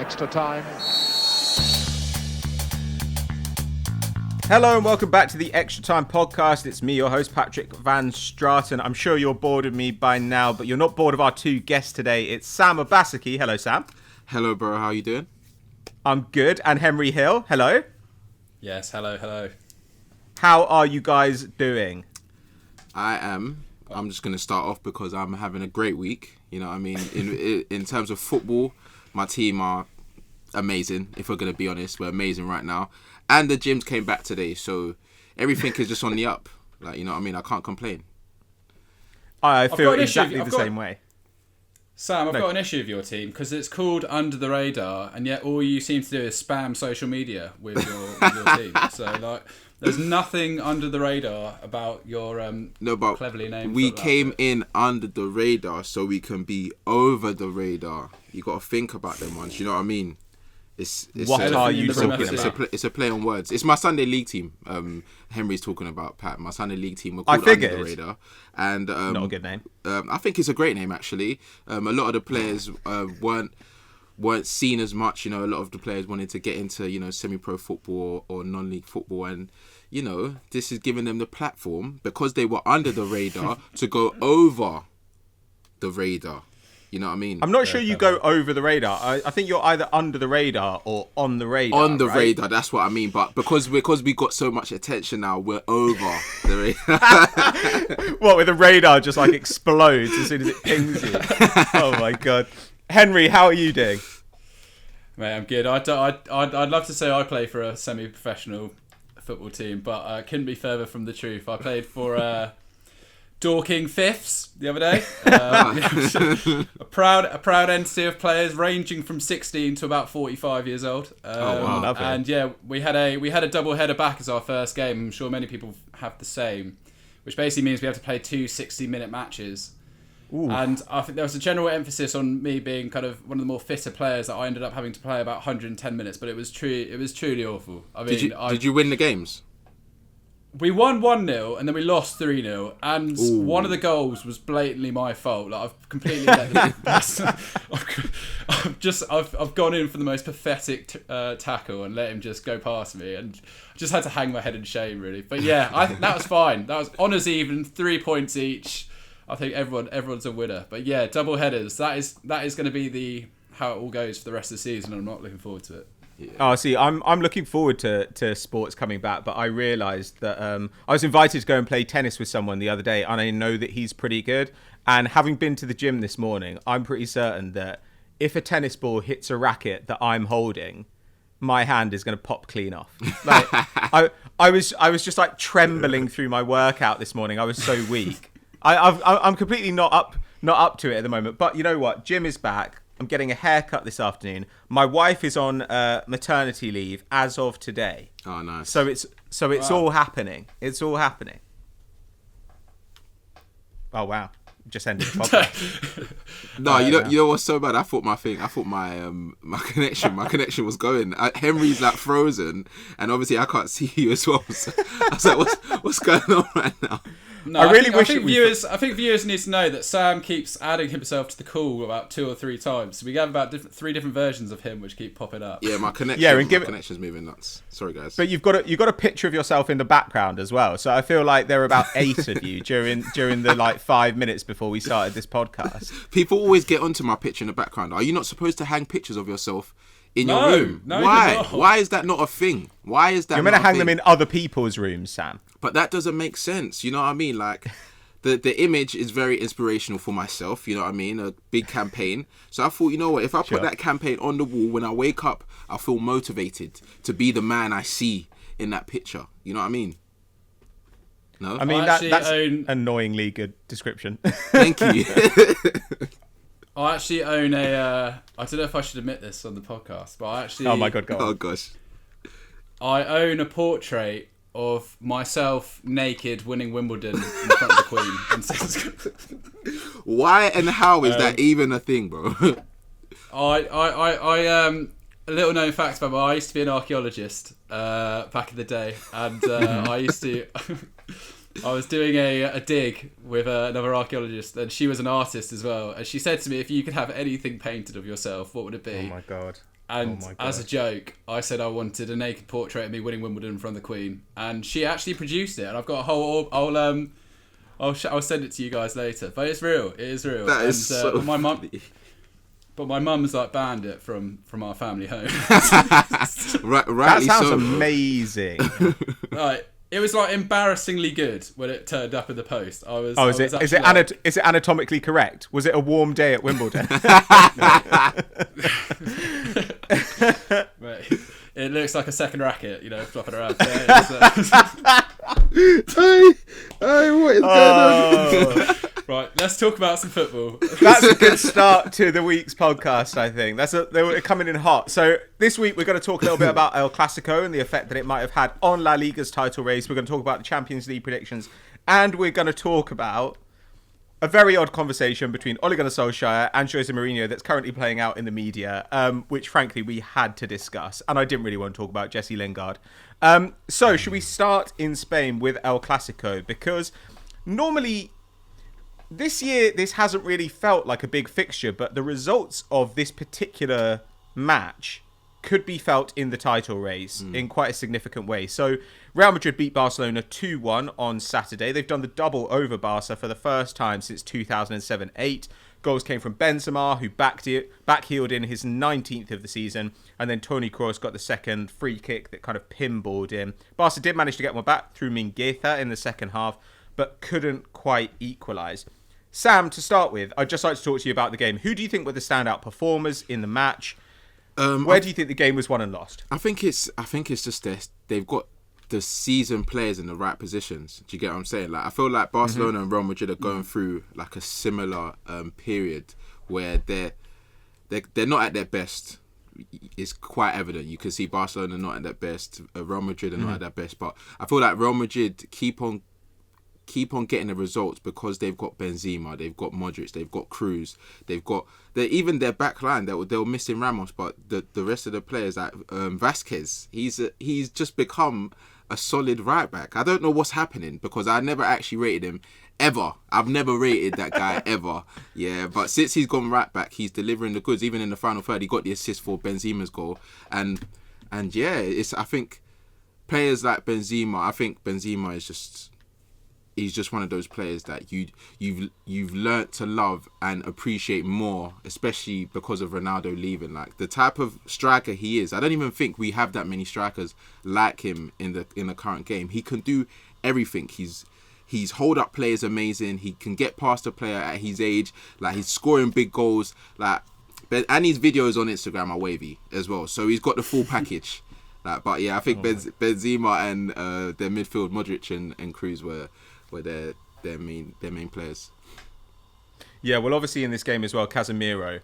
Extra time. Hello and welcome back to the Extra Time podcast. It's me, your host, Patrick van Straaten. I'm sure you're bored of me by now, but you're not bored of our two guests today. It's Sam Obaseki. Hello, Sam. Hello, bro. How you doing? I'm good. And Henry Hill. Hello. Yes, hello. How are you guys doing? I'm just going to start off because I'm having a great week. You know what I mean? In terms of football, my team are amazing. If we're going to be honest, we're amazing right now. And the gyms came back today, so everything is just on the up. Like, you know what I mean? I can't complain. I feel exactly the same way. Sam, I've got an issue with your team because it's called Under the Radar, and yet all you seem to do is spam social media with your team. So, like, there's nothing under the radar about your cleverly named. We came in under the radar so we can be over the radar. You got to think about them ones. You know what I mean? What are you talking about? It's a play on words. It's my Sunday league team. Henry's talking about, Pat. My Sunday league team were called Under the Radar, and not a good name. I think it's a great name actually. A lot of the players weren't seen as much. You know, a lot of the players wanted to get into semi-pro football or non-league football, and this is giving them the platform because they were under the radar to go over the radar. You know what I mean? I'm not sure you go over the radar. I think you're either under the radar or on the radar. On the right? radar, that's what I mean. But because we got so much attention now, we're over the radar. What, with the radar just like explodes as soon as it pings you? Oh my god. Henry, how are you doing? Mate, I'm good. I'd love to say I play for a semi-professional football team, but I couldn't be further from the truth. I played for Dorking Fifths the other day. a proud entity of players ranging from 16 to about 45 years old. Wow. And yeah, we had a double header back as our first game. I'm sure many people have the same, which basically means we have to play two 60-minute matches. Ooh. And I think there was a general emphasis on me being kind of one of the more fitter players that I ended up having to play about 110 minutes, but it was truly awful. I mean, did you win the games? We won 1-0 and then we lost 3-0, and one of the goals was blatantly my fault. Like, I've completely let the I've gone in for the most pathetic tackle and let him just go past me, and just had to hang my head in shame really. But yeah, I think that was fine. That was honours even, 3 points each. I think everyone's a winner. But yeah, double headers. That is going to be how it all goes for the rest of the season. I'm not looking forward to it. Yeah. Oh, see, I'm looking forward to sports coming back, but I realised that I was invited to go and play tennis with someone the other day, and I know that he's pretty good. And having been to the gym this morning, I'm pretty certain that if a tennis ball hits a racket that I'm holding, my hand is going to pop clean off. Like, I was just like trembling through my workout this morning. I was so weak. I'm completely not up to it at the moment. But you know what? Gym is back. I'm getting a haircut this afternoon. My wife is on maternity leave as of today. Oh, nice. So it's all happening. It's all happening. Oh wow! Just ended the podcast. No, you know what's so bad? I thought my connection was going. Henry's like frozen, and obviously I can't see you as well. So I was like, what's going on right now? No, I think viewers need to know that Sam keeps adding himself to the call about 2 or 3 times. So we have about 3 different versions of him which keep popping up. Yeah, my connection's moving nuts. Sorry, guys. But you've got a picture of yourself in the background as well. So I feel like there are about 8 of you during the like 5 minutes before we started this podcast. People always get onto my picture in the background. Are you not supposed to hang pictures of yourself in your room? No, why? Why is that not a thing? Why is that? You're meant to hang them in other people's rooms, Sam. But that doesn't make sense. You know what I mean? Like, the image is very inspirational for myself. You know what I mean? A big campaign. So I thought, you know what? If I put that campaign on the wall, when I wake up, I feel motivated to be the man I see in that picture. You know what I mean? No? I mean, that's an annoyingly good description. Thank you. I actually own I don't know if I should admit this on the podcast, but I actually... Oh my God, go on. Oh gosh. I own a portrait of myself naked winning Wimbledon in front of the Queen. Why and how is that even a thing, bro? A little known fact about me, I used to be an archaeologist back in the day, and I used to I was doing a dig with another archaeologist, and she was an artist as well. And she said to me, if you could have anything painted of yourself, what would it be? Oh my God. And as a joke, I said I wanted a naked portrait of me winning Wimbledon in front of the Queen. And she actually produced it. And I've got a whole... I'll send it to you guys later. But it's real. It is real. That is so my mum. funny. But my mum's like banned it from our family home. Rightly That sounds so. amazing. Right. It was like embarrassingly good when it turned up in the post. Is it anatomically correct? Was it a warm day at Wimbledon? Right. It looks like a second racket, flopping around. Hey, what is going on? Right, let's talk about some football. That's a good start to the week's podcast, I think. They were coming in hot. So this week we're going to talk a little bit about El Clasico and the effect that it might have had on La Liga's title race. We're going to talk about the Champions League predictions, and we're going to talk about a very odd conversation between Ole Gunnar Solskjaer and Jose Mourinho that's currently playing out in the media, which frankly we had to discuss, and I didn't really want to talk about Jesse Lingard. So should we start in Spain with El Clasico? Because normally this year this hasn't really felt like a big fixture, but the results of this particular match could be felt in the title race in quite a significant way. So Real Madrid beat Barcelona 2-1 on Saturday. They've done the double over Barca for the first time since 2007-8. Goals came from Benzema, who backheeled in his 19th of the season, and then Toni Kroos got the second free kick that kind of pinballed in. Barca did manage to get one back through Mingueza in the second half, but couldn't quite equalise. Sam, to start with, I'd just like to talk to you about the game. Who do you think were the standout performers in the match? Where do you think the game was won and lost? I think it's just they've got the seasoned players in the right positions. Do you get what I'm saying? Like, I feel like Barcelona and Real Madrid are going through like a similar period where they're not at their best. It's quite evident. You can see Barcelona not at their best. Real Madrid are not at their best. But I feel like Real Madrid keep on getting the results because they've got Benzema, they've got Modric, they've got Cruz, even their back line. They were missing Ramos, but the rest of the players, like Vasquez, he's just become a solid right back. I don't know what's happening because I never actually rated him ever. I've never rated that guy ever. Yeah, but since he's gone right back, he's delivering the goods. Even in the final third, he got the assist for Benzema's goal, and yeah, I think players like Benzema. I think Benzema is just. He's just one of those players that you've learnt to love and appreciate more, especially because of Ronaldo leaving. Like the type of striker he is, I don't even think we have that many strikers like him in the current game. He can do everything. He's hold up play is amazing. He can get past a player at his age. Like he's scoring big goals. And his videos on Instagram are wavy as well. So he's got the full package. But yeah, I think Benzema and their midfield, Modric and Cruz were their main players. Yeah, well, obviously in this game as well, Casemiro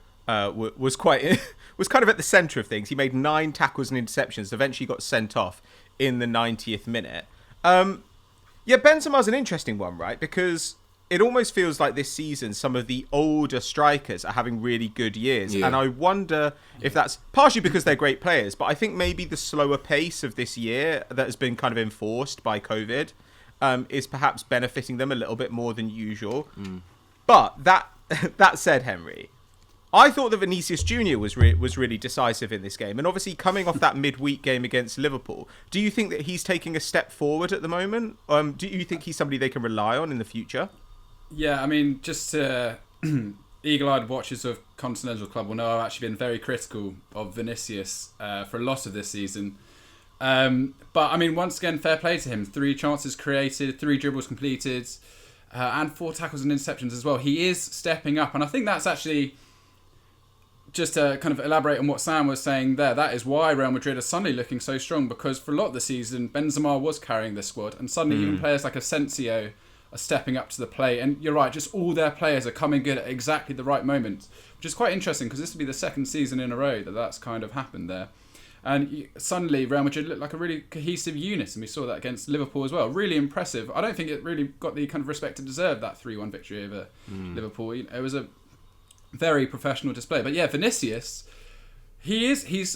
was kind of at the centre of things. He made 9 tackles and interceptions. Eventually got sent off in the 90th minute. Yeah, Benzema's an interesting one, right? Because it almost feels like this season some of the older strikers are having really good years. Yeah. And I wonder if that's partially because they're great players, but I think maybe the slower pace of this year that has been kind of enforced by COVID is perhaps benefiting them a little bit more than usual. But that said, Henry, I thought that Vinicius Jr was really decisive in this game, and obviously coming off that midweek game against Liverpool, do you think that he's taking a step forward at the moment? Do you think he's somebody they can rely on in the future? Yeah, I mean, just eagle-eyed watchers of Continental Club will know I've actually been very critical of Vinicius for a lot of this season. But I mean, once again, fair play to him. 3 chances created, 3 dribbles completed, and 4 tackles and interceptions as well. He is stepping up, and I think that's actually, just to kind of elaborate on what Sam was saying there, that is why Real Madrid are suddenly looking so strong, because for a lot of the season, Benzema was carrying the squad, and suddenly even players like Asensio are stepping up to the plate. And you're right, just all their players are coming good at exactly the right moment, which is quite interesting because this will be the second season in a row that's kind of happened there. And suddenly Real Madrid looked like a really cohesive unit, and we saw that against Liverpool as well. Really impressive. I don't think it really got the kind of respect it deserved, that 3-1 victory over Liverpool. It was a very professional display. But yeah, Vinicius, he's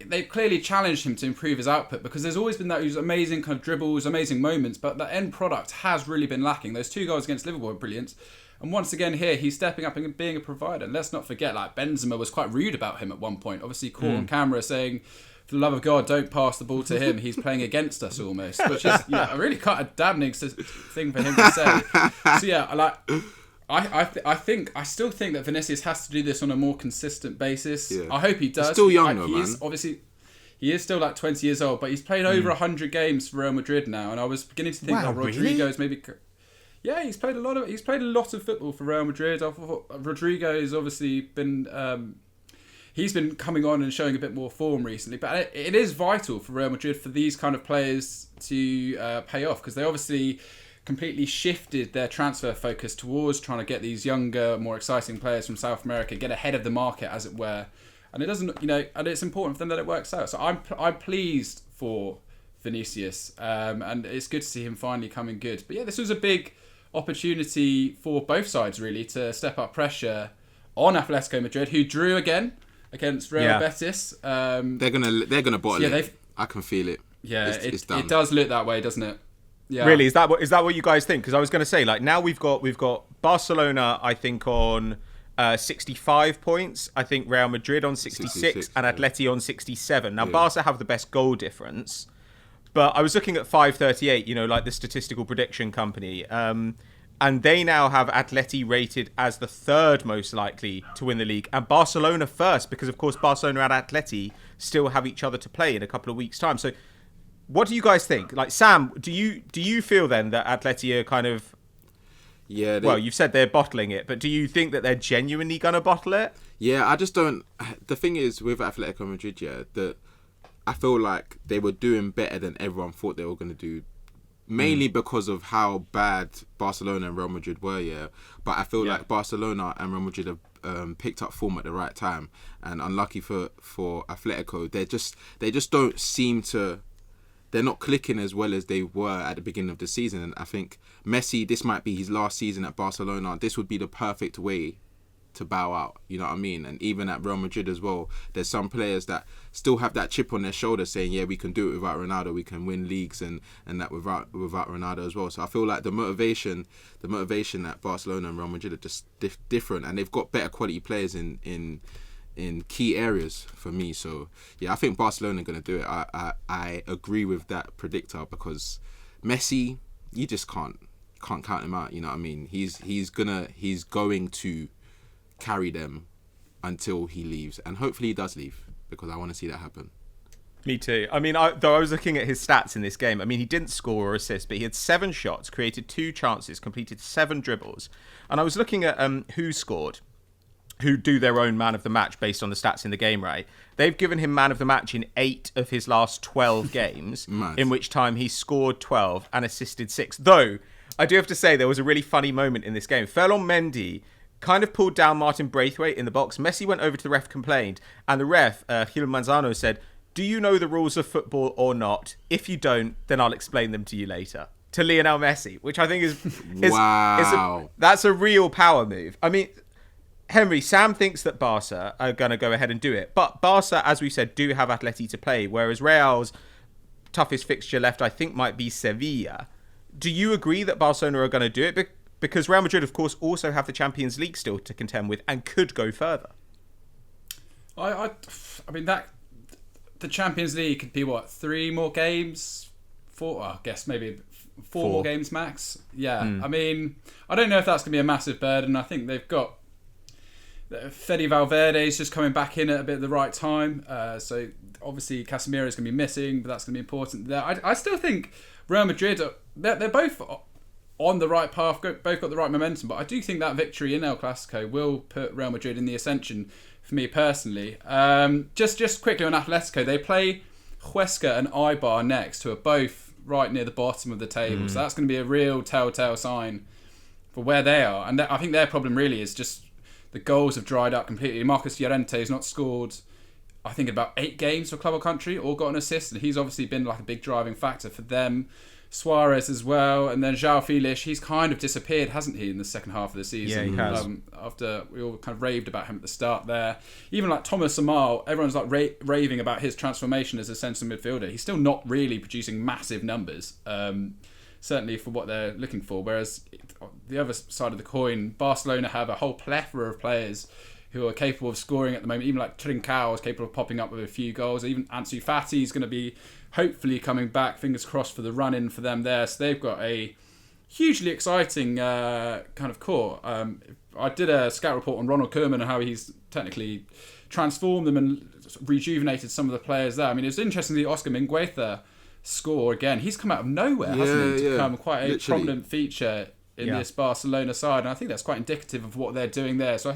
they've clearly challenged him to improve his output, because there's always been those amazing kind of dribbles, amazing moments, but the end product has really been lacking. Those 2 goals against Liverpool were brilliant. And once again here, he's stepping up and being a provider. And let's not forget, like, Benzema was quite rude about him at one point. Obviously caught on camera saying, for the love of God, don't pass the ball to him. He's playing against us almost, which is a really quite a damning thing for him to say. So yeah, like, I still think that Vinicius has to do this on a more consistent basis. Yeah. I hope he does. He's still young though, man. Obviously, he is still like 20 years old, but he's played over 100 games for Real Madrid now, and I was beginning to think that Rodrigo's maybe. Yeah, he's played a lot of football for Real Madrid. Rodrigo has obviously been. He's been coming on and showing a bit more form recently, but it is vital for Real Madrid for these kind of players to pay off, because they obviously completely shifted their transfer focus towards trying to get these younger, more exciting players from South America, get ahead of the market, as it were. And it doesn't, and it's important for them that it works out. So I'm pleased for Vinicius, and it's good to see him finally coming good. But yeah, this was a big opportunity for both sides really to step up pressure on Atletico Madrid, who drew again against Real Betis. They're gonna bottle it. I can feel it. Yeah, it's done. It does look that way, doesn't it? Yeah. Really, is that what you guys think? Because I was going to say, like, now we've got Barcelona, I think, on 65 points. I think Real Madrid on 66 and Atleti on 67. Now, Barca have the best goal difference, but I was looking at 538, like the statistical prediction company, and they now have Atleti rated as the 3rd most likely to win the league, and Barcelona first, because of course Barcelona and Atleti still have each other to play in a couple of weeks' time. So, what do you guys think? Like, Sam, do you feel then that Atleti are kind of... Yeah. Well, you've said they're bottling it, but do you think that they're genuinely going to bottle it? Yeah, I just don't... The thing is, with Atletico Madrid, that I feel like they were doing better than everyone thought they were going to do. Mainly because of how bad Barcelona and Real Madrid were, But I feel like Barcelona and Real Madrid have picked up form at the right time. And unlucky for Atletico, they just don't seem to... They're not clicking as well as they were at the beginning of the season. And I think Messi, this might be his last season at Barcelona. This would be the perfect way to bow out. You know what I mean? And even at Real Madrid as well, there's some players that still have that chip on their shoulder saying, yeah, we can do it without Ronaldo. We can win leagues and that without Ronaldo as well. So I feel like the motivation at Barcelona and Real Madrid are just different. And they've got better quality players in key areas for me. So yeah, I think Barcelona are going to do it. I agree with that predictor, because Messi, you just can't count him out. You know what I mean? He's going to carry them until he leaves, and hopefully he does leave, because I want to see that happen. Me too. I mean, though I was looking at his stats in this game. I mean, he didn't score or assist, but he had 7 shots, created 2 chances, completed 7 dribbles. And I was looking at who scored, who do their own man of the match based on the stats in the game, right? They've given him man of the match in 8 of his last 12 games, in which time he scored 12 and assisted 6. Though, I do have to say, there was a really funny moment in this game. Ferland Mendy kind of pulled down Martin Braithwaite in the box. Messi went over to the ref, complained, and the ref, Gil Manzano, said, "Do you know the rules of football or not? If you don't, then I'll explain them to you later." To Lionel Messi, which I think is wow. That's a real power move. I mean, Henry, Sam thinks that Barca are going to go ahead and do it. But Barca, as we said, do have Atleti to play, whereas Real's toughest fixture left, I think, might be Sevilla. Do you agree that Barcelona are going to do it? Because Real Madrid, of course, also have the Champions League still to contend with and could go further. I mean, that the Champions League could be, 3 more games? 4, I guess maybe 4 more games max. Yeah, I mean, I don't know if that's going to be a massive burden. I think they've got... Fede Valverde is just coming back in at a bit of the right time. So obviously Casemiro is going to be missing, but that's going to be important there. I still think Real Madrid, they're both on the right path, both got the right momentum, but I do think that victory in El Clasico will put Real Madrid in the ascension for me personally. Just quickly on Atletico, they play Huesca and Eibar next, who are both right near the bottom of the table. So that's going to be a real telltale sign for where they are. And I think their problem really is just the goals have dried up completely. Marcus Llorente has not scored, I think, about 8 games for club or country, or got an assist, and he's obviously been like a big driving factor for them. Suarez as well, and then João Felix. He's kind of disappeared, hasn't he, in the second half of the season? Yeah, he has. After we all kind of raved about him at the start there. Even like Thomas Amal, everyone's like raving about his transformation as a central midfielder. He's still not really producing massive numbers, certainly for what they're looking for. Whereas the other side of the coin, Barcelona have a whole plethora of players who are capable of scoring at the moment. Even like Trincao is capable of popping up with a few goals. Even Ansu Fati is going to be hopefully coming back, fingers crossed for the run-in for them there. So they've got a hugely exciting kind of core. I did a scout report on Ronald Koeman and how he's technically transformed them and rejuvenated some of the players there. I mean, it's interesting the Oscar Mingueza score again. He's come out of nowhere, hasn't he, to become quite a prominent feature in this Barcelona side, and I think that's quite indicative of what they're doing there. So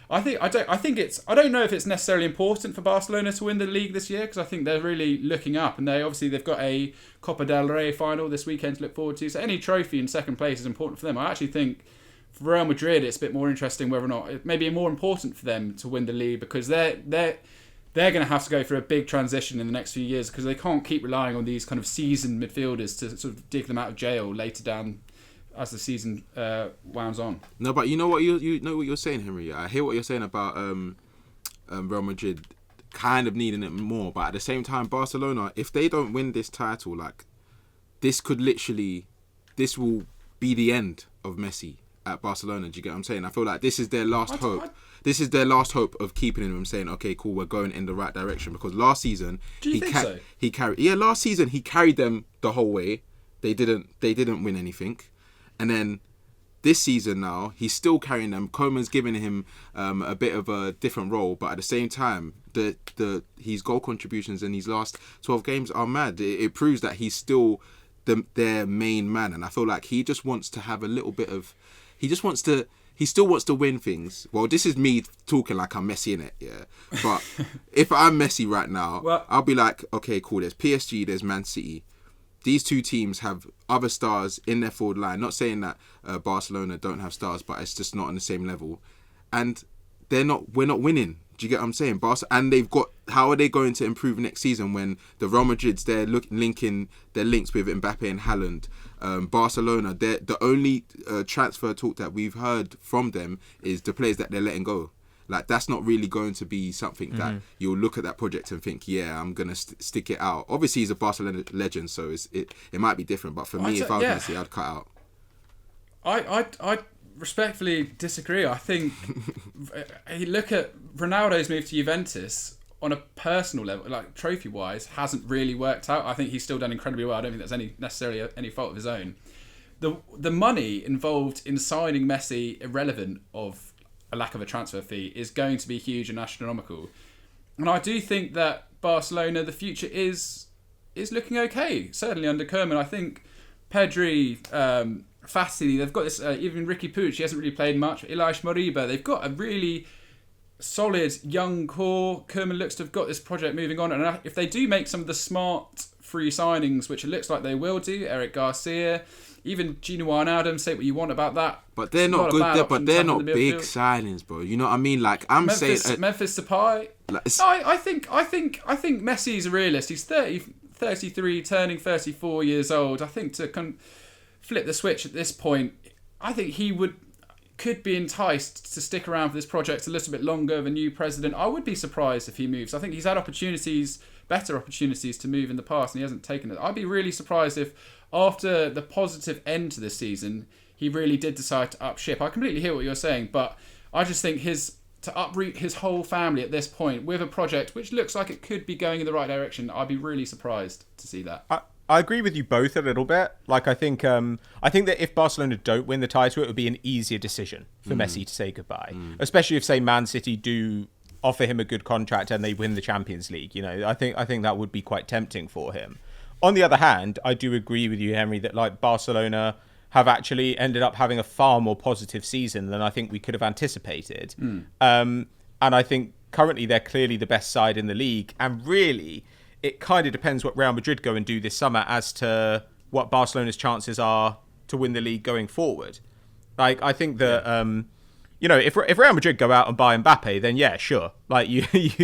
I don't know if it's necessarily important for Barcelona to win the league this year, because I think they're really looking up, and they've got a Copa del Rey final this weekend to look forward to. So any trophy in second place is important for them. I actually think for Real Madrid it's a bit more interesting whether or not it may be more important for them to win the league, because they're going to have to go through a big transition in the next few years, because they can't keep relying on these kind of seasoned midfielders to sort of dig them out of jail later down as the season wounds on. No, but you know what you know what you're saying, Henry. I hear what you're saying about Real Madrid kind of needing it more, but at the same time, Barcelona, if they don't win this title, like this will be the end of Messi at Barcelona. Do you get what I'm saying? I feel like this is their last hope. This is their last hope of keeping him and saying, okay, cool, we're going in the right direction. Because last season, last season he carried them the whole way. They didn't win anything. And then this season now, he's still carrying them. Koeman's giving him a bit of a different role, but at the same time, his goal contributions in these last 12 games are mad. It proves that he's still their main man, and I feel like he just wants to have a little bit of... He still wants to win things. Well, this is me talking like I'm Messi in it, yeah. But if I'm Messi right now, I'll be like, okay, cool, there's PSG, there's Man City. These two teams have other stars in their forward line. Not saying that Barcelona don't have stars, but it's just not on the same level. And we're not winning. Do you get what I'm saying? And they've got... How are they going to improve next season when the Real Madrids, they're linking their links with Mbappe and Haaland? Barcelona, the only transfer talk that we've heard from them is the players that they're letting go. Like, that's not really going to be something that you'll look at that project and think, yeah, I'm going to stick it out. Obviously, he's a Barcelona legend, so it might be different. But for me, if I was Messi, I'd cut out. I respectfully disagree. I think you look at Ronaldo's move to Juventus on a personal level, like trophy-wise, hasn't really worked out. I think he's still done incredibly well. I don't think that's necessarily any fault of his own. The money involved in signing Messi, irrelevant of a lack of a transfer fee, is going to be huge and astronomical. And I do think that Barcelona, the future is looking okay. Certainly under Koeman. I think Pedri, Fati, they've got this, even Ricky Puig, he hasn't really played much. Ilaix Moriba, they've got a really solid young core. Koeman looks to have got this project moving on. And if they do make some of the smart free signings, which it looks like they will do, Eric Garcia, even Gino Wijnaldum, say what you want about that. But they're not good. But they're not big signings, bro. You know what I mean? Like Memphis Depay. I think Messi's a realist. He's 33, turning 34 years old. I think to flip the switch at this point, I think he could be enticed to stick around for this project a little bit longer. The new president, I would be surprised if he moves. I think he's had better opportunities to move in the past, and he hasn't taken it. I'd be really surprised if, after the positive end to this season, he really did decide to up ship. I completely hear what you're saying, but I just think to uproot his whole family at this point with a project which looks like it could be going in the right direction, I'd be really surprised to see that. I agree with you both a little bit. Like, I think that if Barcelona don't win the title, it would be an easier decision for Messi to say goodbye. Especially if, say, Man City do offer him a good contract and they win the Champions League. You know, I think that would be quite tempting for him. On the other hand, I do agree with you, Henry, that like Barcelona have actually ended up having a far more positive season than I think we could have anticipated. And I think currently they're clearly the best side in the league. And really, it kind of depends what Real Madrid go and do this summer as to what Barcelona's chances are to win the league going forward. Like, I think that, if Real Madrid go out and buy Mbappe, then yeah, sure. Like, you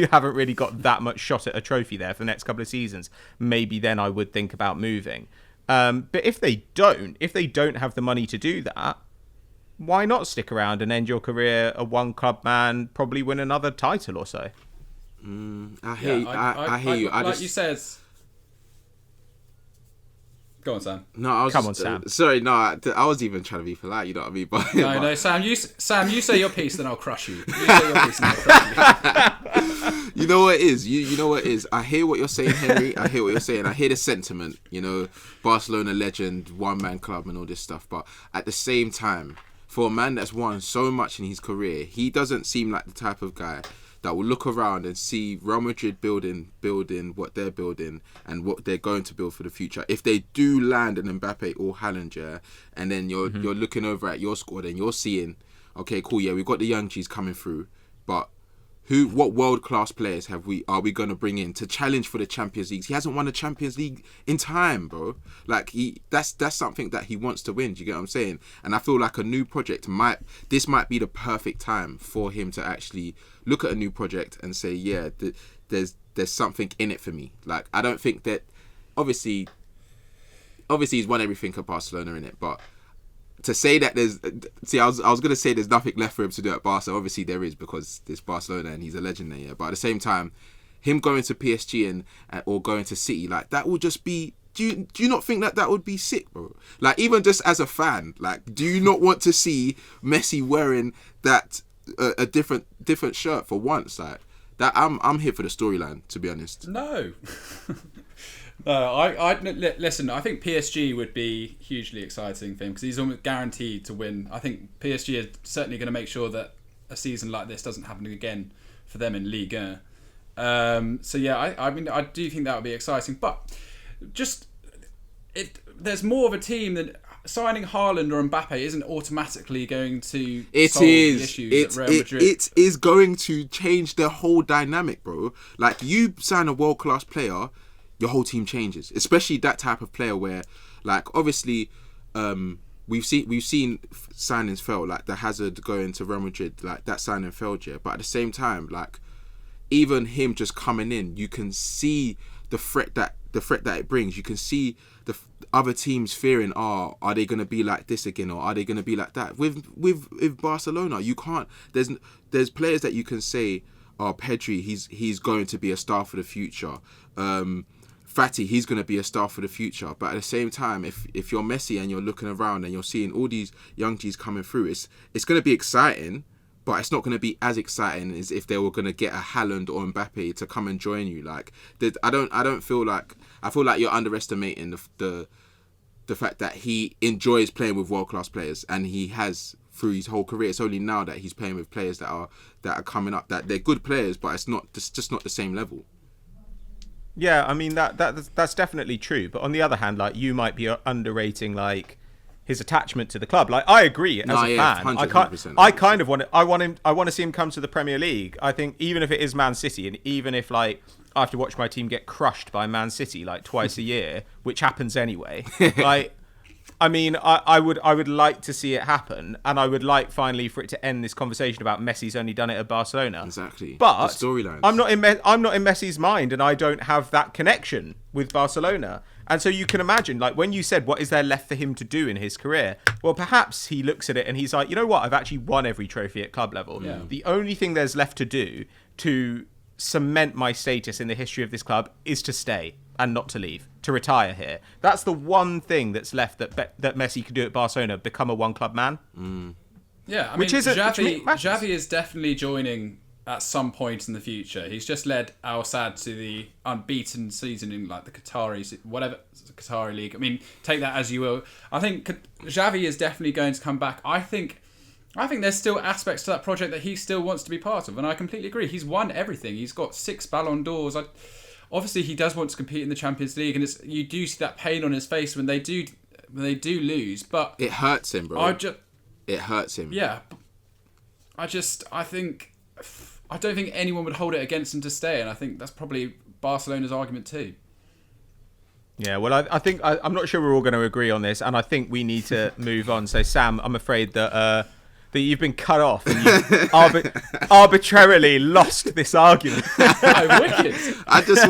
haven't really got that much shot at a trophy there for the next couple of seasons. Maybe then I would think about moving. But if they don't have the money to do that, why not stick around and end your career a one club man, probably win another title or so? I hear you. Like you said. Go on, Sam. No, Come on, Sam. Sorry, no, I was even trying to be polite. You know what I mean? But no, Sam. You say your piece, then I'll crush you. You say your piece, then I'll crush you. You know what it is. You know what it is. I hear what you're saying, Henry. I hear what you're saying. I hear the sentiment. You know, Barcelona legend, one man club, and all this stuff. But at the same time, for a man that's won so much in his career, he doesn't seem like the type of guy that will look around and see Real Madrid building what they're building and what they're going to build for the future. If they do land an Mbappe or Haaland, yeah, and then you're looking over at your squad and you're seeing, okay, cool, yeah, we've got the young G's coming through, but what world-class players are we going to bring in to challenge for the Champions League? He hasn't won a Champions League in time, bro. Like, that's something that he wants to win. Do you get what I'm saying? And I feel like a new project might be the perfect time for him to actually look at a new project and say, yeah, there's something in it for me. Like, I don't think that obviously he's won everything at Barcelona in it, but to say that I was gonna say there's nothing left for him to do at Barca. Obviously there is, because it's Barcelona and he's a legend there. Yeah? But at the same time, him going to PSG or going to City, like, that would just be. Do you not think that would be sick, bro? Like, even just as a fan, like, do you not want to see Messi wearing that a different shirt for once? Like that, I'm here for the storyline, to be honest. No. No, listen. I think PSG would be hugely exciting for him because he's almost guaranteed to win. I think PSG is certainly going to make sure that a season like this doesn't happen again for them in Ligue 1. So yeah, I mean, I do think that would be exciting. But there's more of a team that signing Haaland or Mbappe isn't automatically going to solve the issues at Real Madrid. It is going to change the whole dynamic, bro. Like, you sign a world-class player, your whole team changes, especially that type of player where, like, obviously, we've seen signings fail, like the Hazard going to Real Madrid, like that signing failed, yeah. But at the same time, like, even him just coming in, you can see the threat that it brings. You can see the other teams fearing, are they going to be like this again, or are they going to be like that? With Barcelona, you can't. There's players that you can say, Pedri, he's going to be a star for the future. Fati, he's going to be a star for the future. But at the same time, if you're Messi and you're looking around and you're seeing all these young G's coming through, it's going to be exciting, but it's not going to be as exciting as if they were going to get a Haaland or Mbappe to come and join you. Like, I feel like you're underestimating the fact that he enjoys playing with world-class players, and he has through his whole career. It's only now that he's playing with players that are coming up, that they're good players, but it's just not the same level. Yeah, I mean that's definitely true. But on the other hand, like, you might be underrating, like, his attachment to the club. Like, I agree as a fan. 100%. I kind of want to see him come to the Premier League. I think even if it is Man City, and even if, like, I have to watch my team get crushed by Man City like twice a year, which happens anyway. Like, I mean, I would like to see it happen, and I would like finally for it to end this conversation about Messi's only done it at Barcelona. Exactly. But the storylines. I'm not in Messi's mind, and I don't have that connection with Barcelona. And so you can imagine, like, when you said, what is there left for him to do in his career? Well, perhaps he looks at it and he's like, you know what? I've actually won every trophy at club level. Yeah. The only thing there's left to do to cement my status in the history of this club is to stay and not to leave, to retire here. That's the one thing that's left that Messi could do at Barcelona, become a one-club man. Yeah, I mean, Xavi is definitely joining at some point in the future. He's just led Al Sadd to the unbeaten season in, like, the Qatari league. I mean, take that as you will. I think Xavi is definitely going to come back. I think there's still aspects to that project that he still wants to be part of, and I completely agree. He's won everything. He's got 6 Ballon d'Ors. Obviously, he does want to compete in the Champions League, and you do see that pain on his face when they do lose. But it hurts him, bro. It hurts him. Yeah, I don't think anyone would hold it against him to stay, and I think that's probably Barcelona's argument too. Yeah, well, I think I'm not sure we're all going to agree on this, and I think we need to move on. So, Sam, I'm afraid that that you've been cut off and you arbitrarily lost this argument. Oh, wicked. I just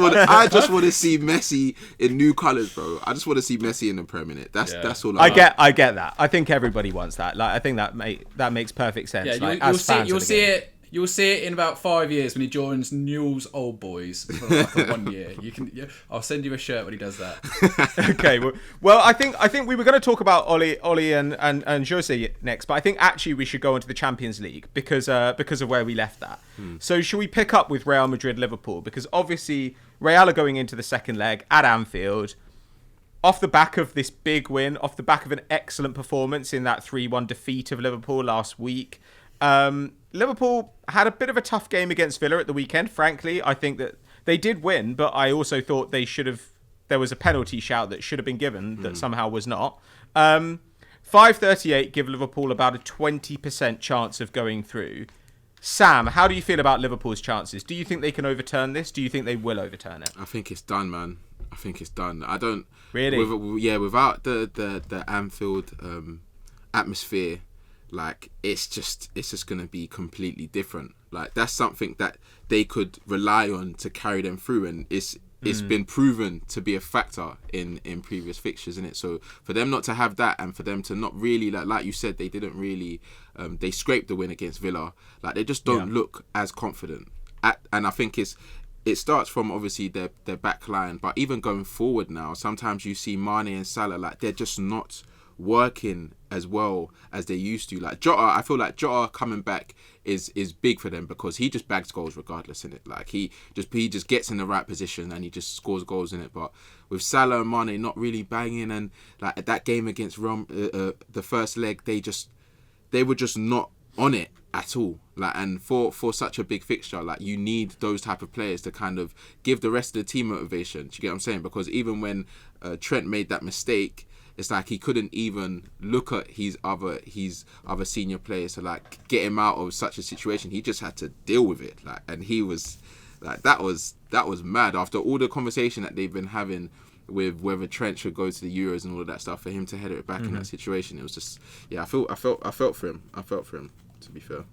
want to see Messi in new colours, bro. I just want to see Messi in the Premier League. That's all. I get that. I think everybody wants that. Like, I think that makes perfect sense. Yeah, like, you'll see it in about 5 years when he joins Newell's Old Boys for like 1 year. I'll send you a shirt when he does that. Okay. Well, I think we were going to talk about Ole and Jose next, but I think actually we should go on to the Champions League because of where we left that. So should we pick up with Real Madrid Liverpool, because obviously Real are going into the second leg at Anfield off the back of this big win, off the back of an excellent performance in that 3-1 defeat of Liverpool last week. Liverpool had a bit of a tough game against Villa at the weekend. Frankly, I think that they did win, but I also thought there was a penalty shout that should have been given that somehow was not. 538 give Liverpool about a 20% chance of going through. Sam, how do you feel about Liverpool's chances? Do you think they can overturn this? Do you think they will overturn it? I think it's done, man. I think it's done. I don't really. Without the Anfield atmosphere. Like, it's just going to be completely different. Like, that's something that they could rely on to carry them through, and it's been proven to be a factor in previous fixtures, isn't it? So for them not to have that, and for them to not really, like you said, they didn't really, they scraped the win against Villa. Like, they just don't look as confident. And I think it starts from obviously their back line, but even going forward now, sometimes you see Mane and Salah, like, they're just not working as well as they used to. Like Jota, I feel like Jota coming back is big for them because he just bags goals regardless in it. Like he just gets in the right position and he just scores goals in it. But with Salah and Mane not really banging, and like at that game against Rome, the first leg, they were just not on it at all. Like, and for such a big fixture, like, you need those type of players to kind of give the rest of the team motivation. Do you get what I'm saying? Because even when Trent made that mistake, it's like he couldn't even look at his other senior players to like get him out of such a situation. He just had to deal with it. Like, and he was like, that was mad after all the conversation that they've been having with whether Trent should go to the Euros and all of that stuff. For him to head it back in that situation, it was just, I felt for him. To be fair.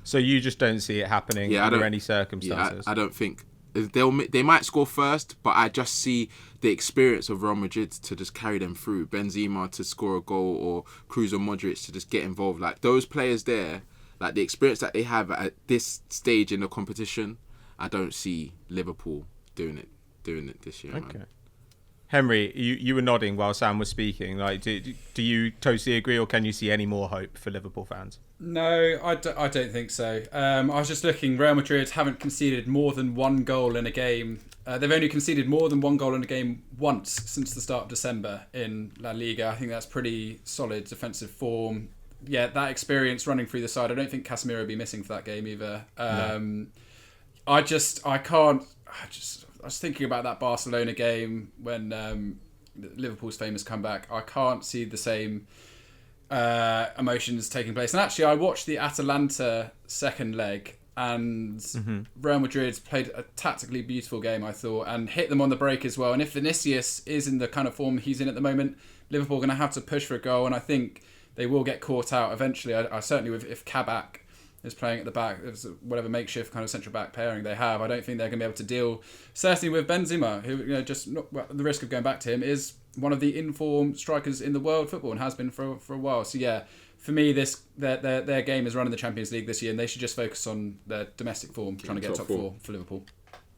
So you just don't see it happening under any circumstances? I don't think. They might score first, but I just see the experience of Real Madrid to just carry them through. Benzema to score a goal, or Kroos or Modric to just get involved. Like, those players there, like the experience that they have at this stage in the competition, I don't see Liverpool doing it this year. Okay. Man. Henry, you were nodding while Sam was speaking. Like, do you totally agree, or can you see any more hope for Liverpool fans? No, I don't think so. I was just looking. Real Madrid haven't conceded more than one goal in a game. They've only conceded more than one goal in a game once since the start of December in La Liga. I think that's pretty solid defensive form. Yeah, that experience running through the side. I don't think Casemiro will be missing for that game either. No. I was thinking about that Barcelona game when Liverpool's famous comeback. I can't see the same emotions taking place. And actually, I watched the Atalanta second leg, and Real Madrid played a tactically beautiful game, I thought, and hit them on the break as well. And if Vinicius is in the kind of form he's in at the moment, Liverpool are going to have to push for a goal, and I think they will get caught out eventually. I certainly, if Kabak is playing at the back, whatever makeshift kind of central back pairing they have, I don't think they're going to be able to deal, certainly with Benzema, who, just not, well, the risk of going back to him, is one of the informed strikers in the world football and has been for a while. So yeah, for me, their game is running the Champions League this year, and they should just focus on their domestic form, trying to get top four for Liverpool.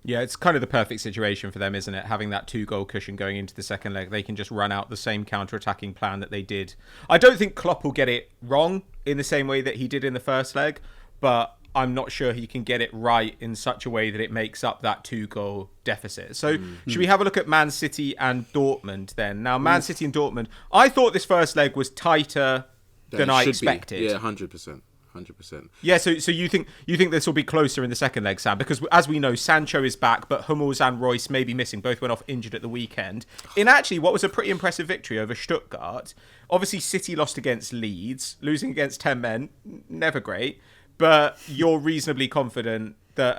Yeah, it's kind of the perfect situation for them, isn't it? Having that 2-goal cushion going into the second leg, they can just run out the same counter-attacking plan that they did. I don't think Klopp will get it wrong in the same way that he did in the first leg, but I'm not sure he can get it right in such a way that it makes up that 2-goal deficit. So should we have a look at Man City and Dortmund then? Now, Man City and Dortmund, I thought this first leg was tighter than I expected. Yeah, 100%. 100%. Yeah, so you think this will be closer in the second leg, Sam? Because as we know, Sancho is back, but Hummels and Royce may be missing. Both went off injured at the weekend. In actually what was a pretty impressive victory over Stuttgart. Obviously, City lost against Leeds. Losing against 10 men, never great. But you're reasonably confident that...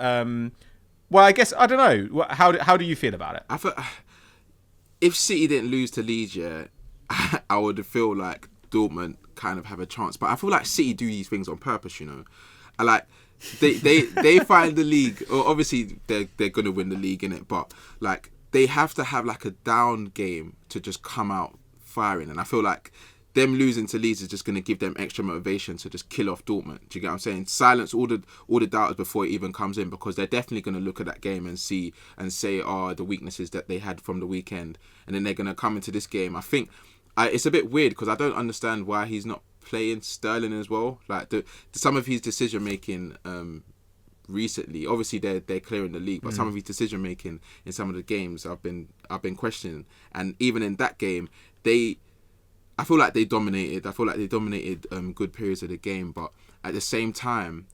well, I guess, I don't know. How do you feel about it? I thought, if City didn't lose to Leeds, I would feel like Dortmund kind of have a chance. But I feel like City do these things on purpose, you know. I like they find the league. Or obviously they're gonna win the league in it, but like they have to have like a down game to just come out firing. And I feel like them losing to Leeds is just going to give them extra motivation to just kill off Dortmund. Do you get what I'm saying? Silence all the doubters before it even comes in, because they're definitely going to look at that game and see and say, the weaknesses that they had from the weekend, and then they're going to come into this game. I think it's a bit weird because I don't understand why he's not playing Sterling as well. Like some of his decision making recently, obviously they're clearing the league, but some of his decision making in some of the games I've been questioning, and even in that game I feel like they dominated. Good periods of the game, but at the same time,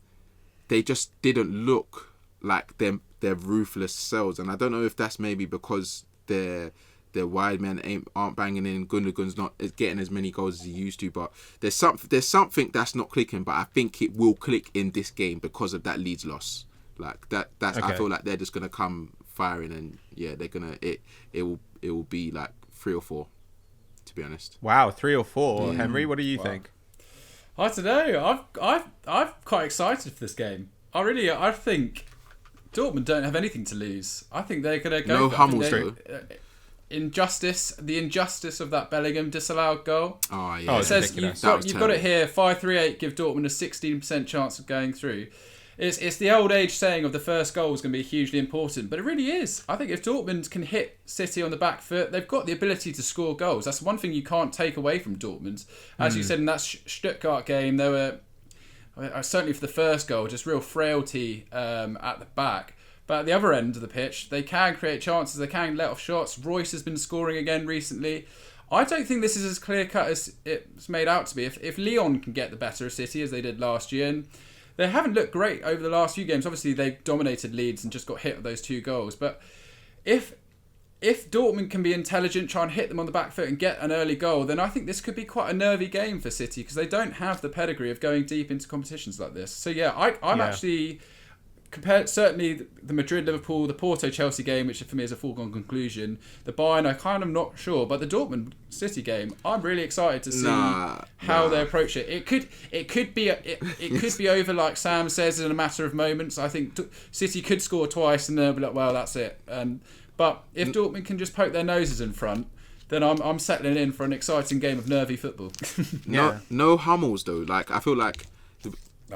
they just didn't look like their ruthless selves. And I don't know if that's maybe because their wide men aren't banging in. Gundogan's not getting as many goals as he used to. But there's something that's not clicking. But I think it will click in this game because of that Leeds loss. Like that's okay. I feel like they're just gonna come firing, and yeah, they're gonna it will be like 3 or 4. To be honest. Wow, 3 or 4. Henry, what do you think? I don't know. I'm quite excited for this game. I think Dortmund don't have anything to lose. I think they're going to go. No Hummels though. The injustice of that Bellingham disallowed goal. Oh yeah. It says you've got it here. 5-3-8 give Dortmund a 16% chance of going through. It's the old age saying of the first goal is going to be hugely important, but it really is. I think if Dortmund can hit City on the back foot, they've got the ability to score goals. That's one thing you can't take away from Dortmund. As you said in that Stuttgart game, there were certainly for the first goal just real frailty at the back. But at the other end of the pitch, they can create chances, they can let off shots. Royce has been scoring again recently. I don't think this is as clear cut as it's made out to be. If Lyon can get the better of City as they did last year, and they haven't looked great over the last few games. Obviously, they dominated Leeds and just got hit with those 2 goals. But if Dortmund can be intelligent, try and hit them on the back foot and get an early goal, then I think this could be quite a nervy game for City because they don't have the pedigree of going deep into competitions like this. So yeah, I'm actually compared certainly the Madrid, Liverpool, the Porto, Chelsea game, which for me is a foregone conclusion. The Bayern, I kind of not sure, but the Dortmund City game, I'm really excited to see how they approach it. It could be over, like Sam says, in a matter of moments. I think City could score twice and they'll be like, well, that's it. But if Dortmund can just poke their noses in front, then I'm settling in for an exciting game of nervy football. No Hummels though. Like I feel like.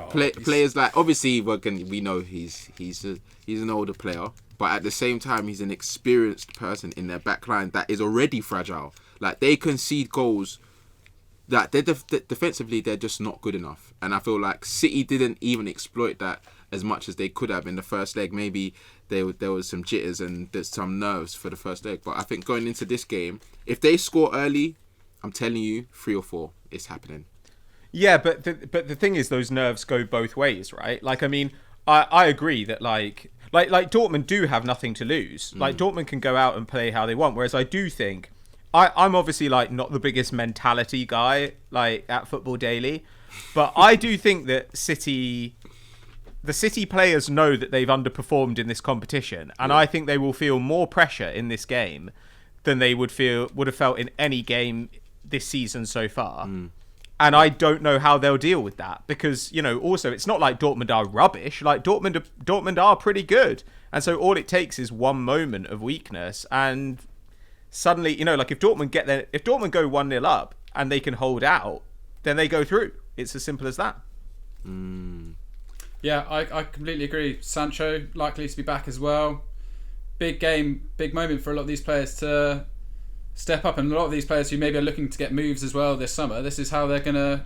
Players like obviously we know he's an older player, but at the same time he's an experienced person in their back line that is already fragile. Like they concede goals that they're defensively they're just not good enough, and I feel like City didn't even exploit that as much as they could have in the first leg. Maybe there was some jitters and there's some nerves for the first leg, but I think going into this game, if they score early, I'm telling you 3 or 4, it's happening. Yeah, but the thing is, those nerves go both ways, right? Like, I mean, I agree that like Dortmund do have nothing to lose. Like Dortmund can go out and play how they want. Whereas I do think I'm obviously like not the biggest mentality guy like at Football Daily, but I do think that the City players know that they've underperformed in this competition, and I think they will feel more pressure in this game than they would have felt in any game this season so far. And I don't know how they'll deal with that because, you know, also it's not like Dortmund are rubbish. Like Dortmund are pretty good. And so all it takes is one moment of weakness and suddenly, you know, like if Dortmund go 1-0 up and they can hold out, then they go through. It's as simple as that. Yeah, I completely agree. Sancho likely to be back as well. Big game, big moment for a lot of these players to step up, and a lot of these players who maybe are looking to get moves as well this summer, this is how they're going to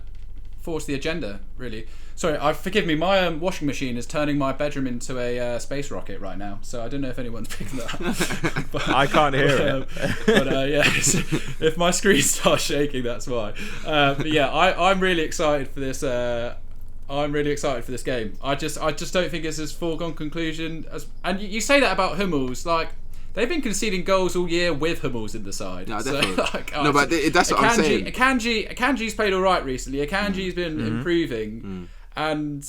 force the agenda, really. Sorry, forgive me, my washing machine is turning my bedroom into a space rocket right now, so I don't know if anyone's picking that up. But, I can't hear it. Yeah, if my screen starts shaking, that's why. But yeah, I'm really excited for this. I'm really excited for this game. I just don't think it's as foregone conclusion as. And you say that about Hummels, like. They've been conceding goals all year with Hummels in the side. No, definitely. So, like, no, but that's what I'm saying. Akanji's played all right recently. Akanji's been improving, and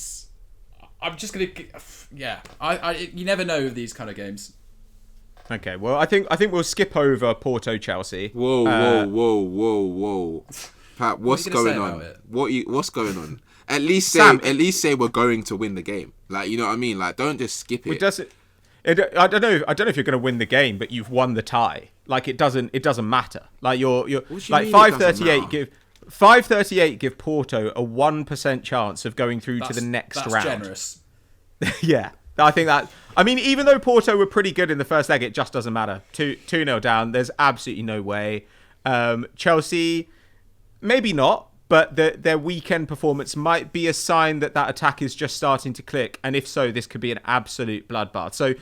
I'm just gonna, you never know with these kind of games. Okay, well, I think we'll skip over Porto Chelsea. Whoa. Pat, what's What are you going gonna on? say What's going on? At least say we're going to win the game. Like, you know what I mean? Like, don't just skip it. I don't know if you're going to win the game, but you've won the tie. Like, it doesn't matter. Like, you're like 538 give Porto a 1% chance of going through to the next round. That's generous. Yeah. I think that, I mean, even though Porto were pretty good in the first leg, it just doesn't matter. 2-0 down. There's absolutely no way. Chelsea, maybe not, but their weekend performance might be a sign that attack is just starting to click. And if so, this could be an absolute bloodbath. So,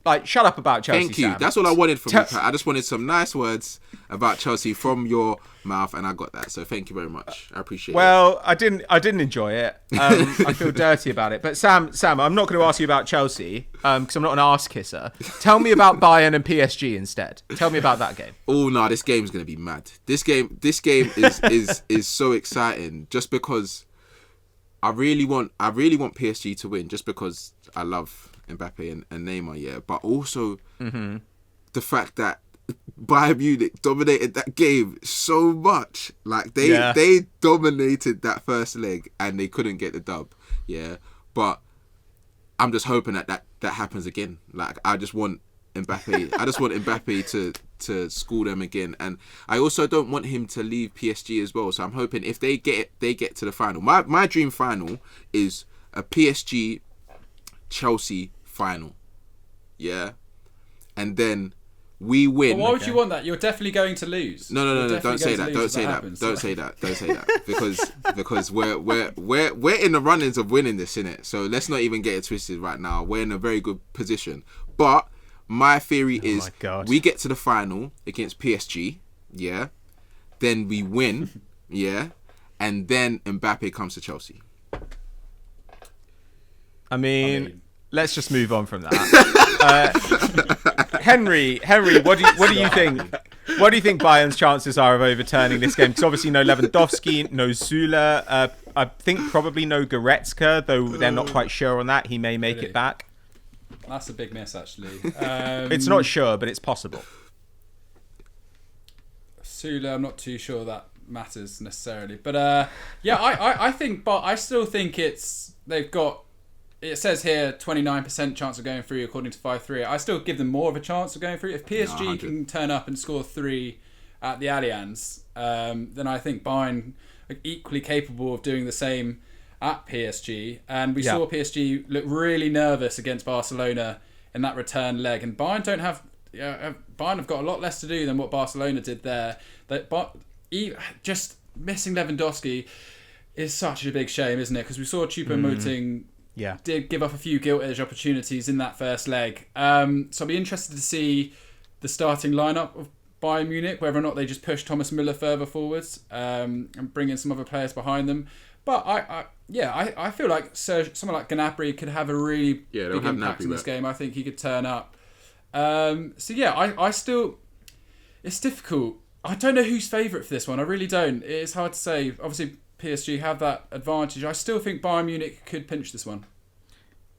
like, shut up about Chelsea. Thank you. Sam. That's all I wanted from you, Pat. I just wanted some nice words about Chelsea from your mouth, and I got that. So thank you very much. I appreciate it. Well, I didn't enjoy it. I feel dirty about it. But Sam, I'm not going to ask you about Chelsea because I'm not an arse kisser. Tell me about Bayern and PSG instead. Tell me about that game. Oh no, this game's going to be mad. This game is so exciting just because I really want PSG to win just because I love Mbappe and Neymar, yeah, but also the fact that Bayern Munich dominated that game so much. Like, they dominated that first leg and they couldn't get the dub, yeah. But I'm just hoping that happens again. Like, I just want Mbappe to school them again, and I also don't want him to leave PSG as well. So I'm hoping if they get to the final. My dream final is a PSG Chelsea final, yeah, and then we win. Well, why would you want that? You're definitely going to lose. No. Don't say that. Don't say that. Because we're in the runnings of winning this, innit? So let's not even get it twisted right now. We're in a very good position. But my theory is we get to the final against PSG, yeah, then we win, yeah, and then Mbappe comes to Chelsea. I mean, let's just move on from that. Henry, what do you think? What do you think Bayern's chances are of overturning this game? Because obviously no Lewandowski, no Süle. I think probably no Goretzka, though they're not quite sure on that. He may make it back. That's a big miss, actually. It's not sure, but it's possible. Süle, I'm not too sure that matters necessarily, but I think, but I still think they've got. It says here 29% chance of going through according to 5-3. I still give them more of a chance of going through. If PSG can turn up and score 3 at the Allianz, then I think Bayern are equally capable of doing the same at PSG. And we saw PSG look really nervous against Barcelona in that return leg. And Bayern Bayern have got a lot less to do than what Barcelona did there. Just missing Lewandowski is such a big shame, isn't it? Because we saw Choupo-Moting did give up a few gilt edge opportunities in that first leg. So I'll be interested to see the starting lineup of Bayern Munich, whether or not they just push Thomas Müller further forwards and bring in some other players behind them. But I feel like someone like Gnabry could have a really big impact in this game. I think he could turn up. I still, it's difficult. I don't know who's favourite for this one. I really don't. It's hard to say. Obviously, PSG have that advantage. I still think Bayern Munich could pinch this one.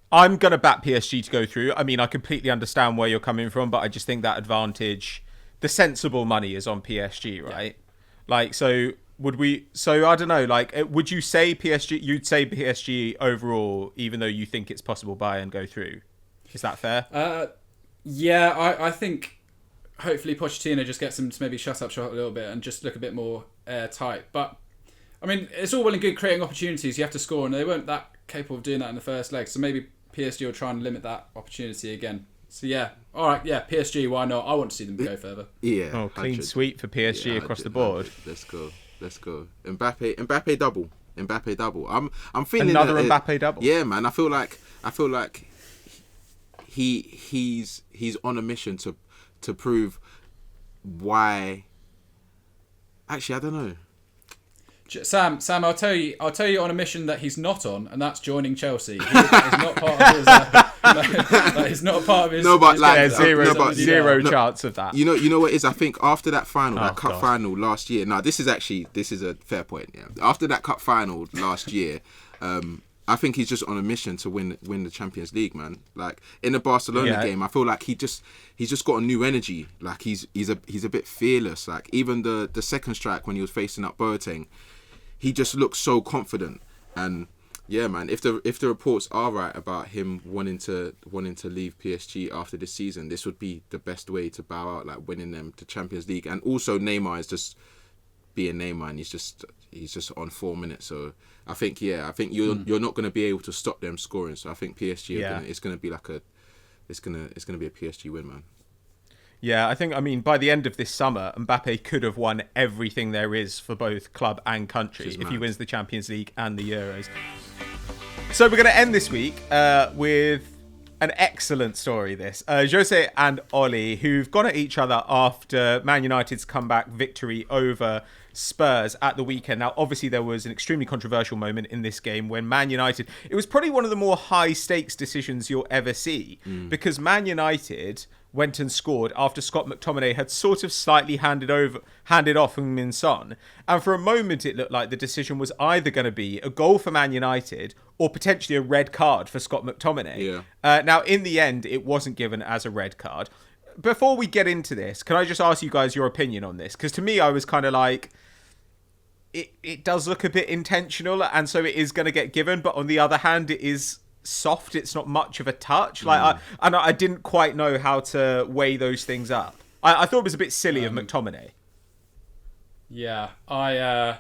I'm going to back PSG to go through. I mean, I completely understand where you're coming from, but I just think that advantage, the sensible money is on PSG, right? Yeah. Like, so I don't know, like, would you say PSG, you'd say PSG overall, even though you think it's possible Bayern go through? Is that fair? I think hopefully Pochettino just gets them to maybe shut up shop a little bit and just look a bit more airtight. But I mean, it's all well and good creating opportunities. You have to score, and they weren't that capable of doing that in the first leg. So maybe PSG will try and limit that opportunity again. So all right, PSG. Why not? I want to see them go further. Yeah. Oh, clean sweep for PSG across the board. Let's go. Mbappe double. I'm feeling another Mbappe double. Yeah, man. I feel like he's on a mission to prove why. Actually, I don't know. Sam, I'll tell you on a mission that he's not on, and that's joining Chelsea. That is not part of his. That is not part of his. No, but like zero chance of that. You know what it is? I think after that final, cup final last year. Now this is a fair point. Yeah. After that cup final last year, I think he's just on a mission to win the Champions League, man. Like in the Barcelona game, I feel like he's just got a new energy. Like he's a bit fearless. Like even the second strike when he was facing up Boateng, he just looks so confident. And yeah, man, if the reports are right about him wanting to leave PSG after this season, this would be the best way to bow out, like winning them the Champions League. And also Neymar is just being Neymar, and he's just on 4 minutes. So I think you're not going to be able to stop them scoring. So I think PSG it's going to be like it's going to be a PSG win, man. Yeah, I mean, by the end of this summer, Mbappe could have won everything there is for both club and country if he wins the Champions League and the Euros. So we're going to end this week with an excellent story, this. Jose and Ole, who've gone at each other after Man United's comeback victory over Spurs at the weekend. Now, obviously, there was an extremely controversial moment in this game when Man United... It was probably one of the more high-stakes decisions you'll ever see, because Man United went and scored after Scott McTominay had sort of slightly handed off Heung-min Son. And for a moment, it looked like the decision was either going to be a goal for Man United or potentially a red card for Scott McTominay. Yeah. Now, in the end, it wasn't given as a red card. Before we get into this, can I just ask you guys your opinion on this? Because to me, I was kind of like, it does look a bit intentional, and so it is going to get given. But on the other hand, it is soft. It's not much of a touch. I didn't quite know how to weigh those things up. I thought it was a bit silly of McTominay. Yeah, I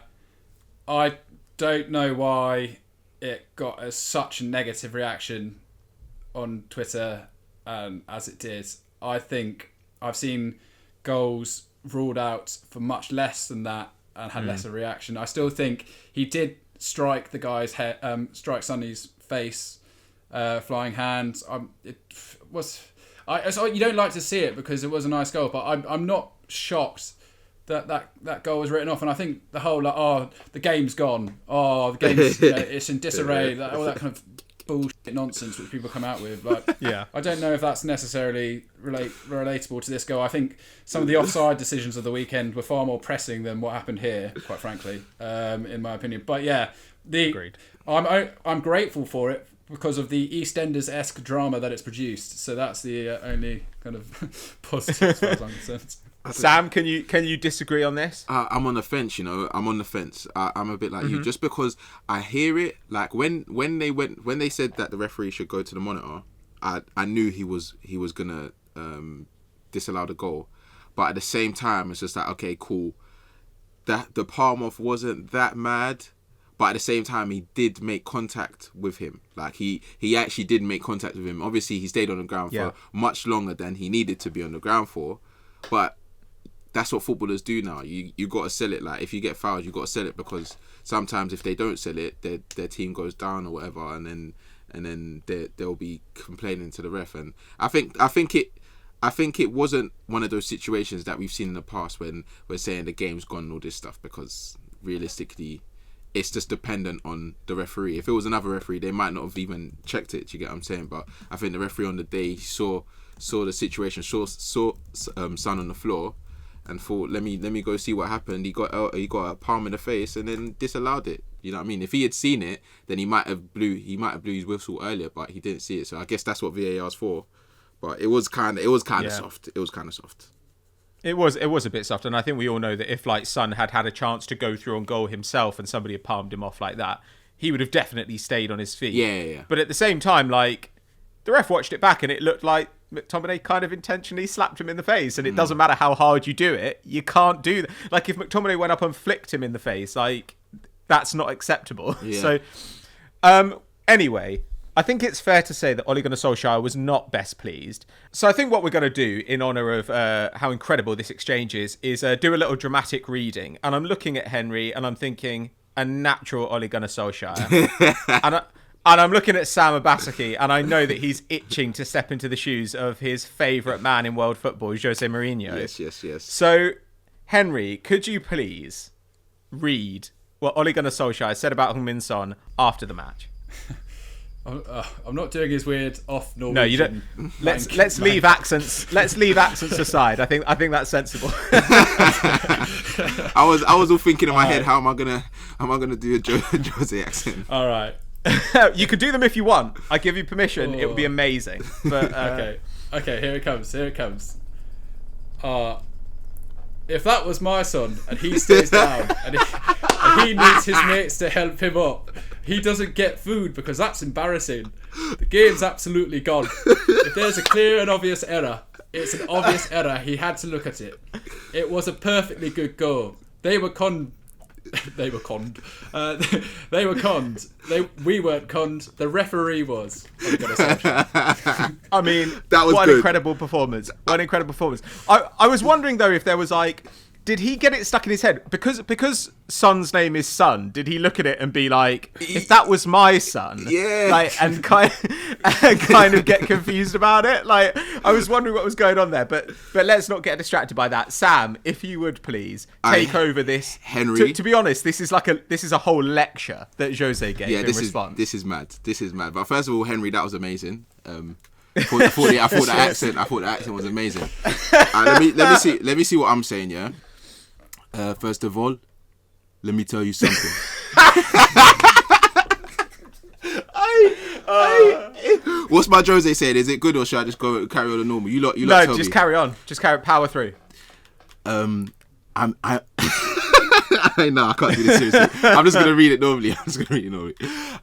don't know why it got such a negative reaction on Twitter as it did. I think I've seen goals ruled out for much less than that and had lesser reaction. I still think he did strike the guy's head, strike Sonny's face, flying hands. You don't like to see it because it was a nice goal, but I'm not shocked that goal was written off. And I think the whole the game's gone. The game's it's in disarray. All that kind of bullshit nonsense which people come out with. I don't know if that's necessarily relatable to this goal. I think some of the offside decisions of the weekend were far more pressing than what happened here, quite frankly, in my opinion. But yeah, agreed. I'm grateful for it because of the EastEnders-esque drama that it's produced. So that's the only kind of positive as far as I'm concerned. Sam, can you disagree on this? I'm on the fence, I'm on the fence. I'm a bit like you, just because I hear it. Like when they said that the referee should go to the monitor, I knew he was gonna disallow the goal, but at the same time, it's just like, okay, cool. That the palm off wasn't that mad, but at the same time, he did make contact with him. Like he actually did make contact with him. Obviously, he stayed on the ground for much longer than he needed to be on the ground for, but that's what footballers do now. You got to sell it. Like if you get fouled, you got to sell it, because sometimes if they don't sell it, their team goes down or whatever, and then they'll be complaining to the ref. And I think it wasn't one of those situations that we've seen in the past when we're saying the game's gone and all this stuff, because realistically, it's just dependent on the referee. If it was another referee, they might not have even checked it. Do you get what I'm saying? But I think the referee on the day saw the situation, saw Son on the floor, and thought, let me go see what happened. He got a palm in the face and then disallowed it. You know what I mean? If he had seen it, then he might have blew his whistle earlier, but he didn't see it. So I guess that's what VAR's for. But it was kind of soft. It was kind of soft. It was a bit soft, and I think we all know that if Son had a chance to go through on goal himself and somebody had palmed him off like that, he would have definitely stayed on his feet. Yeah. But at the same time, the ref watched it back and it looked like McTominay kind of intentionally slapped him in the face, and it doesn't matter how hard you do it, you can't do that. If McTominay went up and flicked him in the face, that's not acceptable. Yeah. So, anyway, I think it's fair to say that Ole Gunnar Solskjaer was not best pleased. So I think what we're going to do in honour of how incredible this exchange is do a little dramatic reading. And I'm looking at Henry and I'm thinking, a natural Ole Gunnar Solskjaer. And I'm looking at Sam Obaseki, and I know that he's itching to step into the shoes of his favourite man in world football, Jose Mourinho. Yes. So, Henry, could you please read what Ole Gunnar Solskjaer said about Heung-min Son after the match? I'm not doing his weird off Norwegian. No, you don't. Let's leave accents. Let's leave accents aside. I think that's sensible. I was all thinking in my head, how am I gonna do a Jose accent? All right. You could do them if you want. I give you permission. It would be amazing. But okay, here it comes. If that was my son and he stays down and he needs his mates to help him up, he doesn't get food because that's embarrassing. The game's absolutely gone. If there's a clear and obvious error, it's an obvious error. He had to look at it. It was a perfectly good goal. They were conned. We weren't conned. The referee was. I mean, that was what good. An incredible performance. I was wondering though if there was like, did he get it stuck in his head because Son's name is Son? Did he look at it and be like, if that was my son, like, and kind of get confused about it? Like, I was wondering what was going on there, but let's not get distracted by that. Sam, if you would please take over this, Henry. To be honest, this is a whole lecture that Jose gave in response. This is mad. But first of all, Henry, that was amazing. I thought the accent was amazing. Let me see what I'm saying. Yeah. First of all, let me tell you something. What's my Jose saying? Is it good or should I just carry on the normal? You lot tell just me. carry on. Just power through. No, I can't do this seriously. I'm just going to read it normally.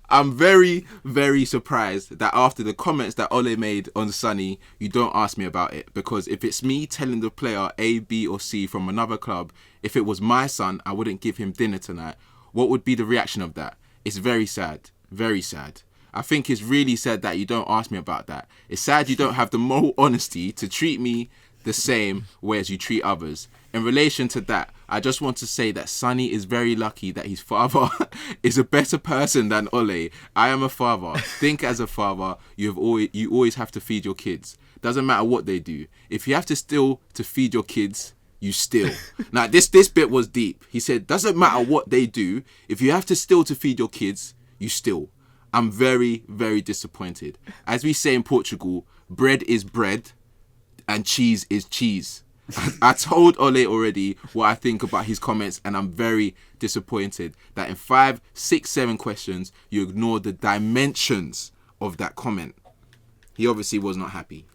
I'm very, very surprised that after the comments that Ole made on Sonny, you don't ask me about it. Because if it's me telling the player A, B or C from another club, if it was my son, I wouldn't give him dinner tonight. What would be the reaction of that? It's very sad. Very sad. I think it's really sad that you don't ask me about that. It's sad you don't have the moral honesty to treat me the same way as you treat others. In relation to that, I just want to say that Sonny is very lucky that his father is a better person than Ole. I am a father. Think as a father, you always have to feed your kids. Doesn't matter what they do. If you have to steal to feed your kids, you steal. Now, this bit was deep. He said, doesn't matter what they do. If you have to steal to feed your kids, you steal. I'm very, very disappointed. As we say in Portugal, bread is bread and cheese is cheese. I told Ole already what I think about his comments, and I'm very disappointed that in 5, 6, 7 questions, you ignored the dimensions of that comment. He obviously was not happy.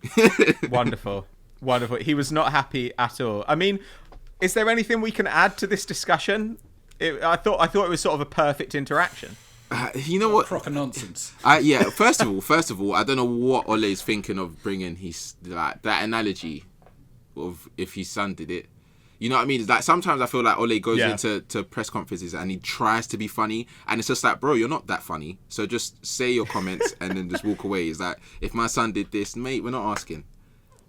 Wonderful. He was not happy at all. I mean, is there anything we can add to this discussion? I thought it was sort of a perfect interaction. You know what? Proper nonsense. First of all, I don't know what Ole's thinking of bringing his that analogy of if his son did it. You know what I mean? It's like sometimes I feel like Ole goes into press conferences and he tries to be funny, and it's just like, bro, you're not that funny. So just say your comments and then just walk away. It's like, if my son did this, mate, we're not asking.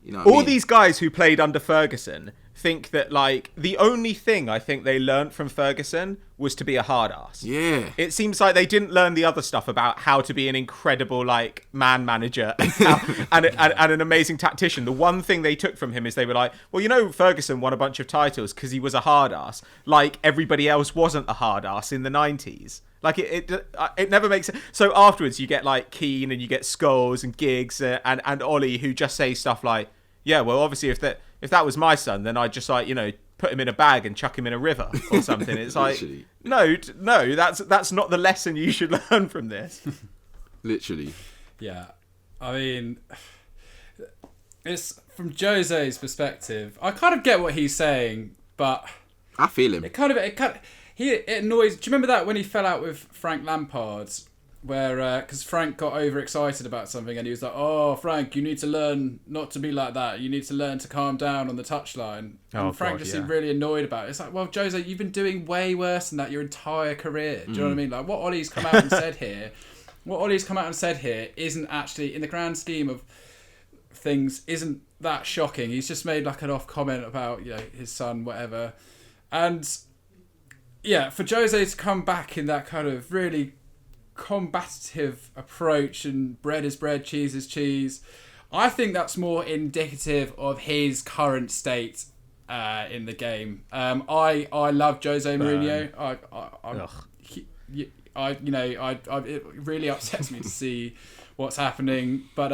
You know what I mean? These guys who played under Ferguson think that, like, the only thing I think they learnt from Ferguson was to be a hard ass. Yeah. It seems like they didn't learn the other stuff about how to be an incredible, like, man manager and an amazing tactician. The one thing they took from him is they were like, well, you know, Ferguson won a bunch of titles because he was a hard ass. Like, everybody else wasn't a hard ass in the 90s. Like, it never makes sense. So afterwards, you get, like, Keane and you get Scholes and Giggs and Ollie who just say stuff like, yeah, well, obviously, if that was my son, then I'd just, like, you know, put him in a bag and chuck him in a river or something. It's like, no, that's not the lesson you should learn from this. Literally. Yeah. I mean, it's from Jose's perspective. I kind of get what he's saying, but I feel him. It annoys. Do you remember that when he fell out with Frank Lampard, where because Frank got overexcited about something and he was like, "Oh, Frank, you need to learn not to be like that. You need to learn to calm down on the touchline." And Frank seemed really annoyed about it. It's like, well, Jose, you've been doing way worse than that your entire career. Do you know what I mean? Like, what Ollie's come out and said here isn't actually, in the grand scheme of things, isn't that shocking. He's just made like an off comment about, you know, his son, whatever. And yeah, for Jose to come back in that kind of really combative approach and bread is bread, cheese is cheese, I think that's more indicative of his current state in the game. I love Jose Mourinho. It really upsets me to see what's happening, but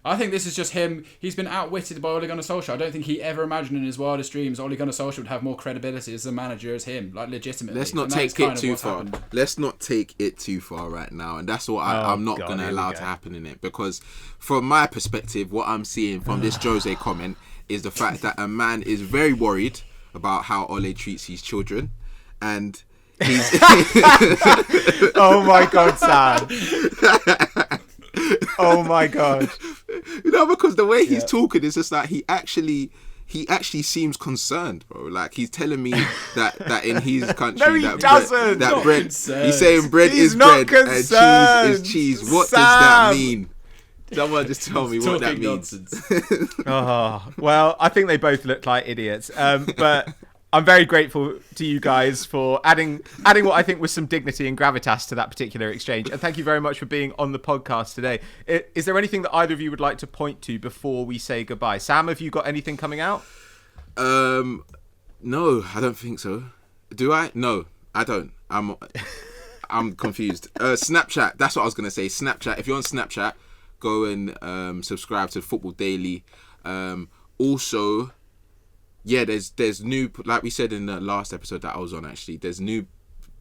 I think this is just him. He's been outwitted by Ole Gunnar Solskjaer. I don't think he ever imagined in his wildest dreams Ole Gunnar Solskjaer would have more credibility as a manager as him, like legitimately. Let's not take it too far. Let's not take it too far right now, and that's what I'm not going to allow to happen in it. Because from my perspective, what I'm seeing from this Jose comment is the fact that a man is very worried about how Ole treats his children, and he's. Oh my God, Sam. Oh my God. Because the way he's talking is just like he actually seems concerned, bro. Like he's telling me that in his country, no, he doesn't. That bread. Concerned. He's saying bread He's is not bread concerned. and cheese is cheese. What Sam. does that mean? Someone just tell me what that means. Nonsense. Oh, well, I think they both look like idiots. But I'm very grateful to you guys for adding what I think was some dignity and gravitas to that particular exchange. And thank you very much for being on the podcast today. Is there anything that either of you would like to point to before we say goodbye? Sam, have you got anything coming out? No, I don't think so. Do I? No, I don't. I'm confused. Snapchat. That's what I was gonna say. Snapchat. If you're on Snapchat, go and subscribe to Football Daily. Also, there's new, like we said in the last episode that I was on, actually, there's new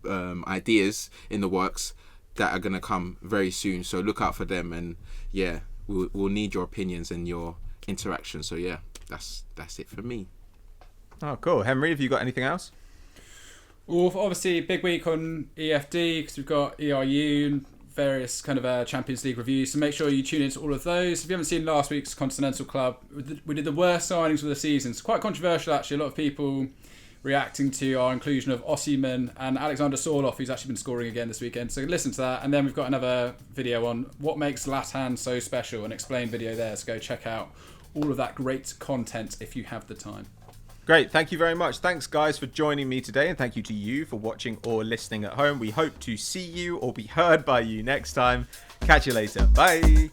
ideas in the works that are gonna come very soon. So look out for them, and we'll need your opinions and your interaction. So that's it for me. Oh, cool. Henry, have you got anything else? Well, obviously, big week on EFD because we've got ERU and various kind of Champions League reviews. So make sure you tune into all of those. If you haven't seen last week's Continental Club, we did the worst signings of the season. It's quite controversial, actually. A lot of people reacting to our inclusion of Osimhen and Alexander Sorloth, who's actually been scoring again this weekend. So listen to that. And then we've got another video on what makes Latan so special, an explained video there. So go check out all of that great content if you have the time. Great. Thank you very much. Thanks, guys, for joining me today. And thank you to you for watching or listening at home. We hope to see you or be heard by you next time. Catch you later. Bye.